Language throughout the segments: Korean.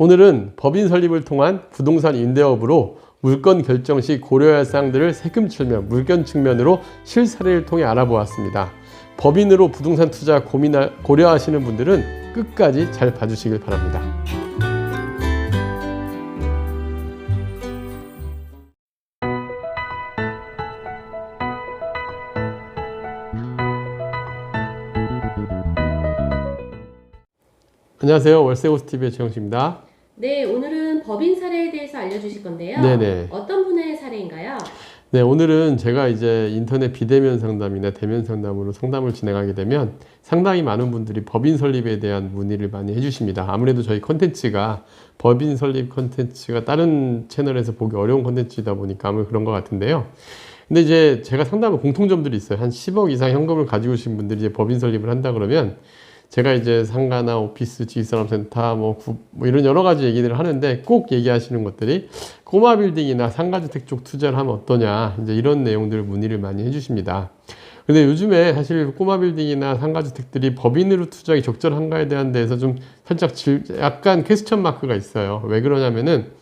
오늘은 법인 설립을 통한 부동산 임대업으로 물건 결정 시 고려해야 할 사항들을 세금 측면, 물건 측면으로 실사례를 통해 알아보았습니다. 법인으로 부동산 투자 고려하시는 분들은 끝까지 잘 봐주시길 바랍니다. 안녕하세요. 월세호스TV의 최영식입니다. 네, 오늘은 법인 사례에 대해서 알려주실 건데요. 네네. 어떤 분의 사례인가요? 네, 오늘은 제가 이제 인터넷 비대면 상담이나 대면 상담으로 상담을 진행하게 되면 상당히 많은 분들이 법인 설립에 대한 문의를 많이 해주십니다. 아무래도 저희 컨텐츠가 법인 설립 컨텐츠가 다른 채널에서 보기 어려운 컨텐츠이다 보니까 아무래도 그런 것 같은데요. 근데 이제 제가 상담한 공통점들이 있어요. 한 10억 이상 현금을 가지고 오신 분들이 이제 법인 설립을 한다 그러면 제가 이제 상가나 오피스, 지식산업센터 뭐 이런 여러 가지 얘기들을 하는데 꼭 얘기하시는 것들이 꼬마 빌딩이나 상가주택 쪽 투자를 하면 어떠냐, 이제 이런 내용들을 문의를 많이 해주십니다. 근데 요즘에 사실 꼬마 빌딩이나 상가주택들이 법인으로 투자하기 적절한가에 대한 데에서 좀 살짝 약간 퀘스천 마크가 있어요. 왜 그러냐면은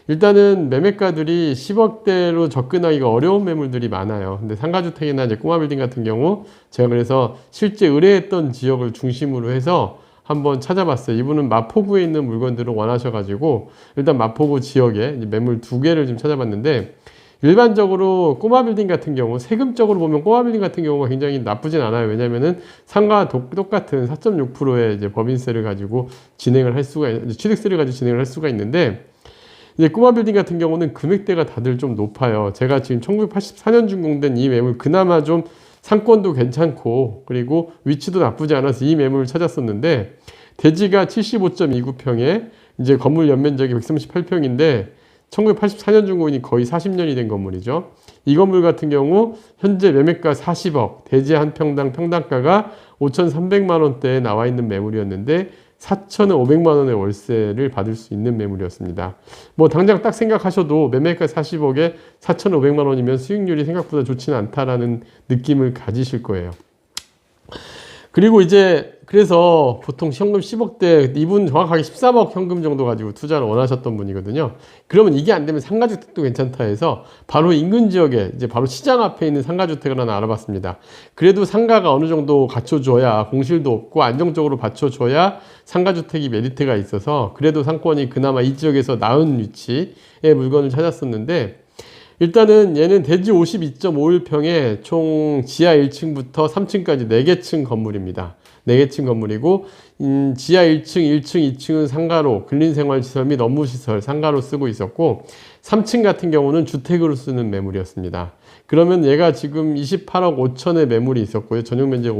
일단은 매매가들이 10억대로 접근하기가 어려운 매물들이 많아요. 근데 상가주택이나 이제 꼬마 빌딩 같은 경우 제가 그래서 실제 의뢰했던 지역을 중심으로 해서 한번 찾아봤어요. 이분은 마포구에 있는 물건들을 원하셔가지고 일단 마포구 지역에 매물 2개를 좀 찾아봤는데 일반적으로 꼬마 빌딩 같은 경우 세금적으로 보면 꼬마 빌딩 같은 경우가 굉장히 나쁘진 않아요. 왜냐면은 상가와 똑같은 4.6%의 이제 법인세를 가지고 진행을 할 수가, 취득세를 가지고 진행을 할 수가 있는데 이제 꼬마 빌딩 같은 경우는 금액대가 다들 좀 높아요. 제가 지금 1984년 준공된 이 매물 그나마 좀 상권도 괜찮고 그리고 위치도 나쁘지 않아서 이 매물을 찾았었는데 대지가 75.29평에 이제 건물 연면적이 138평인데 1984년 준공이니 거의 40년이 된 건물이죠. 이 건물 같은 경우 현재 매매가 40억, 대지 한 평당 평당가가 5,300만 원대에 나와 있는 매물이었는데 4,500만 원의 월세를 받을 수 있는 매물이었습니다. 뭐 당장 딱 생각하셔도 매매가 40억에 4,500만 원이면 수익률이 생각보다 좋지는 않다라는 느낌을 가지실 거예요. 그리고 이제 그래서 보통 현금 10억대, 이분 정확하게 13억 현금 정도 가지고 투자를 원하셨던 분이거든요. 그러면 이게 안 되면 상가주택도 괜찮다 해서 바로 인근 지역에 이제 바로 시장 앞에 있는 상가주택을 하나 알아봤습니다. 그래도 상가가 어느 정도 갖춰줘야 공실도 없고 안정적으로 받쳐줘야 상가주택이 메리트가 있어서 그래도 상권이 그나마 이 지역에서 나은 위치의 물건을 찾았었는데 일단은 얘는 대지 52.51평에 총 지하 1층부터 3층까지 4개 층 건물입니다. 4개 층 건물이고 지하 1층, 1층, 2층은 상가로 근린생활시설 및 업무시설 상가로 쓰고 있었고 3층 같은 경우는 주택으로 쓰는 매물이었습니다. 그러면 얘가 지금 28억 5천의 매물이 있었고요. 전용 면적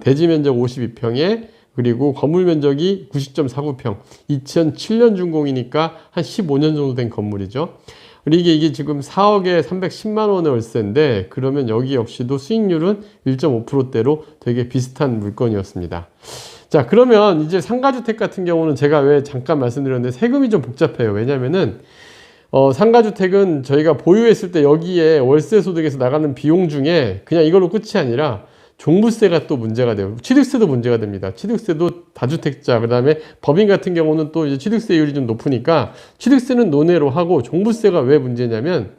대지 면적 52평에 그리고 건물 면적이 90.49평 2007년 준공이니까 한 15년 정도 된 건물이죠. 그리고 이게 지금 4억에 310만 원의 월세인데 그러면 여기 역시도 수익률은 1.5%대로 되게 비슷한 물건이었습니다. 자, 그러면 이제 상가주택 같은 경우는 제가 왜 잠깐 말씀드렸는데 세금이 좀 복잡해요. 왜냐면은 상가주택은 저희가 보유했을 때 여기에 월세 소득에서 나가는 비용 중에 그냥 이걸로 끝이 아니라 종부세가 또 문제가 돼요. 취득세도 문제가 됩니다. 취득세도 다주택자, 그 다음에 법인 같은 경우는 또 이제 취득세율이 좀 높으니까 취득세는 논외로 하고 종부세가 왜 문제냐면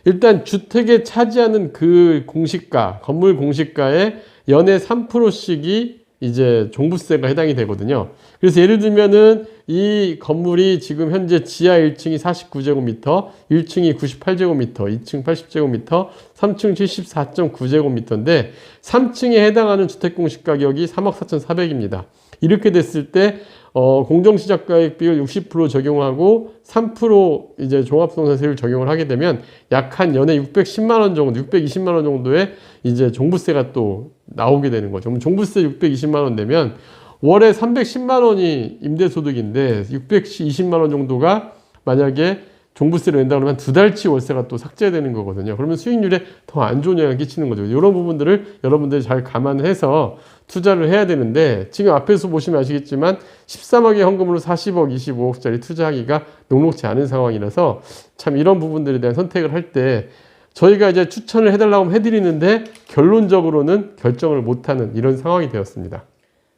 일단 주택에 차지하는 그 공시가, 건물 공시가의 연에 3%씩이 이제 종부세가 해당이 되거든요. 그래서 예를 들면은 이 건물이 지금 현재 지하 1층이 49제곱미터, 1층이 98제곱미터, 2층 80제곱미터, 3층 74.9제곱미터인데 3층에 해당하는 주택공시 가격이 3억 4,400입니다. 이렇게 됐을 때 공정시작가액 비율 60% 적용하고 3% 이제 종합부동산세율 적용을 하게 되면 약 한 연에 610만 원 정도, 620만 원 정도의 이제 종부세가 또 나오게 되는 거죠. 종부세 620만 원 내면 월에 310만 원이 임대소득인데 620만 원 정도가 만약에 종부세를 낸다 그러면 2달치 월세가 또 삭제되는 거거든요. 그러면 수익률에 더 안 좋은 영향을 끼치는 거죠. 이런 부분들을 여러분들이 잘 감안해서 투자를 해야 되는데 지금 앞에서 보시면 아시겠지만 13억의 현금으로 40억, 25억짜리 투자하기가 녹록지 않은 상황이라서 참 이런 부분들에 대한 선택을 할 때 저희가 이제 추천을 해달라고 해드리는데 결론적으로는 결정을 못하는 이런 상황이 되었습니다.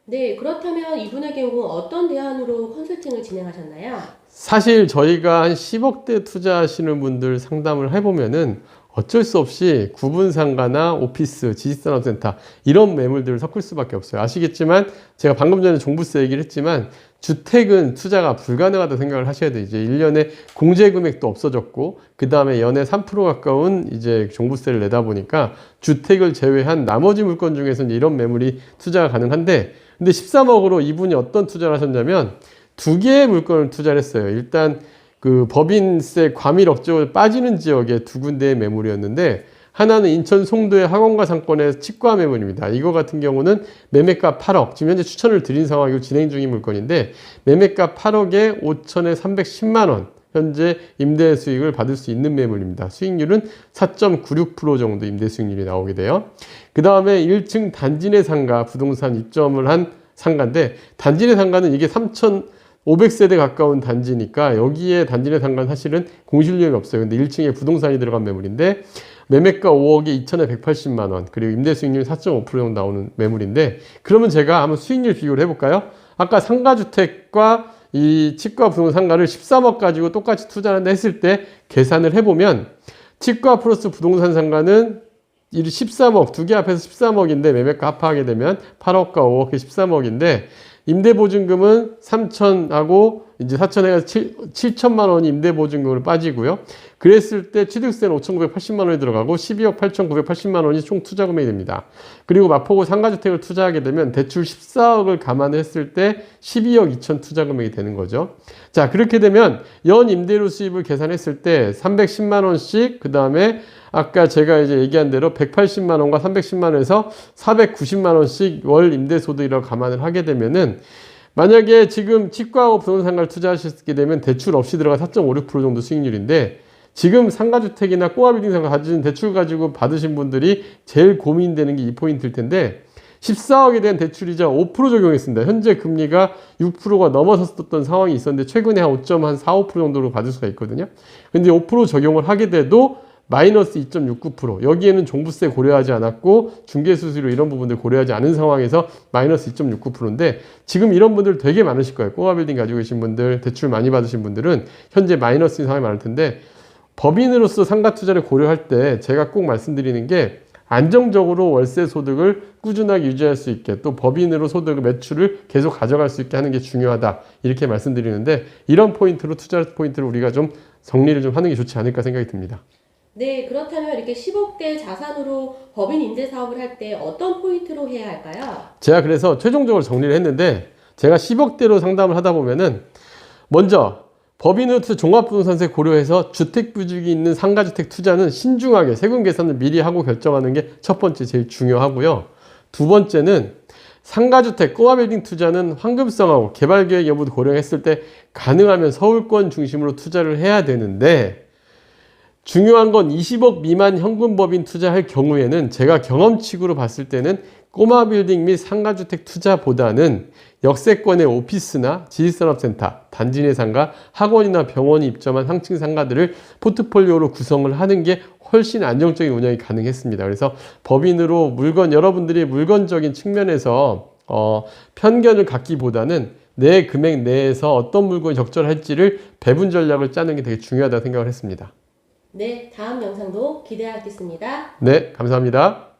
네, 그렇다면 그러면 이분의 경우 어떤 대안으로 컨설팅을 진행하셨나요? 사실 저희가 한 10억대 투자하시는 분들 상담을 해보면은 어쩔 수 없이 구분상가나 오피스, 지식산업센터 이런 매물들을 섞을 수밖에 없어요. 아시겠지만 제가 방금 전에 종부세 얘기를 했지만 주택은 투자가 불가능하다고 생각을 하셔야 돼요. 이제 1년에 공제 금액도 없어졌고 그 다음에 연에 3% 가까운 이제 종부세를 내다 보니까 주택을 제외한 나머지 물건 중에서 이제 이런 매물이 투자가 가능한데 근데 13억으로 이분이 어떤 투자를 하셨냐면 두 개의 물건을 투자를 했어요. 일단 그 법인세 과밀 억제로 빠지는 지역에 두 군데의 매물이었는데 하나는 인천 송도의 학원가 상권의 치과 매물입니다. 이거 같은 경우는 매매가 8억, 지금 현재 추천을 드린 상황이고 진행 중인 물건인데 매매가 8억에 5천에 310만 원 현재 임대 수익을 받을 수 있는 매물입니다. 수익률은 4.96% 정도 임대 수익률이 나오게 돼요. 그 다음에 1층 단지 내 상가 부동산 입점을 한 상가인데 단지 내 상가는 이게 3,500세대 가까운 단지니까 여기에 단지 내 상가는 사실은 공실률이 없어요. 근데 1층에 부동산이 들어간 매물인데 매매가 5억에 2천에 180만 원 그리고 임대 수익률이 4.5% 정도 나오는 매물인데 그러면 제가 한번 수익률 비교를 해볼까요? 아까 상가주택과 이 치과 부동산 상가를 13억 가지고 똑같이 투자한다 했을 때 계산을 해보면 치과 플러스 부동산 상가는 13억, 두 개 합해서 13억인데 매매가 합하게 되면 8억과 5억, 13억인데 임대보증금은 3천하고 이제 4천에서 7천만 원이 임대보증금으로 빠지고요. 그랬을 때 취득세는 5,980만 원이 들어가고 12억 8,980만 원이 총 투자 금액이 됩니다. 그리고 마포구 상가주택을 투자하게 되면 대출 14억을 감안을 했을 때 12억 2천 투자 금액이 되는 거죠. 자, 그렇게 되면 연 임대료 수입을 계산했을 때 310만 원씩 그 다음에 아까 제가 이제 얘기한 대로 180만 원과 310만 원에서 490만 원씩 월 임대소득이라고 감안을 하게 되면은 만약에 지금 치과하고 부동산 상가를 투자하시게 되면 대출 없이 들어가 4.56% 정도 수익률인데 지금 상가주택이나 꼬아빌딩 상가 가진 대출 가지고 받으신 분들이 제일 고민되는 게 이 포인트일 텐데 14억에 대한 대출이자 5% 적용했습니다. 현재 금리가 6%가 넘어섰던 상황이 있었는데 최근에 한 5.45% 정도로 받을 수가 있거든요. 근데 5% 적용을 하게 돼도 마이너스 2.69% 여기에는 종부세 고려하지 않았고 중개수수료 이런 부분들 고려하지 않은 상황에서 마이너스 2.69%인데 지금 이런 분들 되게 많으실 거예요. 꼬아빌딩 가지고 계신 분들 대출 많이 받으신 분들은 현재 마이너스인 상황이 많을 텐데 법인으로서 상가 투자를 고려할 때 제가 꼭 말씀드리는 게 안정적으로 월세 소득을 꾸준하게 유지할 수 있게 또 법인으로 소득 매출을 계속 가져갈 수 있게 하는 게 중요하다 이렇게 말씀드리는데 이런 포인트로 투자 포인트를 우리가 좀 정리를 좀 하는 게 좋지 않을까 생각이 듭니다. 네, 그렇다면 이렇게 10억대 자산으로 법인 임대 사업을 할 때 어떤 포인트로 해야 할까요? 제가 그래서 최종적으로 정리를 했는데 제가 10억대로 상담을 하다 보면은 먼저 법인으로 종합부동산세 고려해서 주택부주기 있는 상가주택 투자는 신중하게 세금 계산을 미리 하고 결정하는 게 첫 번째 제일 중요하고요. 두 번째는 상가주택, 꼬아빌딩 투자는 황금성하고 개발계획 여부도 고려했을 때 가능하면 서울권 중심으로 투자를 해야 되는데 중요한 건 20억 미만 현금법인 투자할 경우에는 제가 경험칙으로 봤을 때는 꼬마 빌딩 및 상가주택 투자보다는 역세권의 오피스나 지식산업센터, 단지 내 상가, 학원이나 병원이 입점한 상층 상가들을 포트폴리오로 구성을 하는 게 훨씬 안정적인 운영이 가능했습니다. 그래서 법인으로 여러분들이 물건적인 측면에서 편견을 갖기보다는 내 금액 내에서 어떤 물건이 적절할지를 배분 전략을 짜는 게 되게 중요하다고 생각을 했습니다. 네, 다음 영상도 기대하겠습니다. 네, 감사합니다.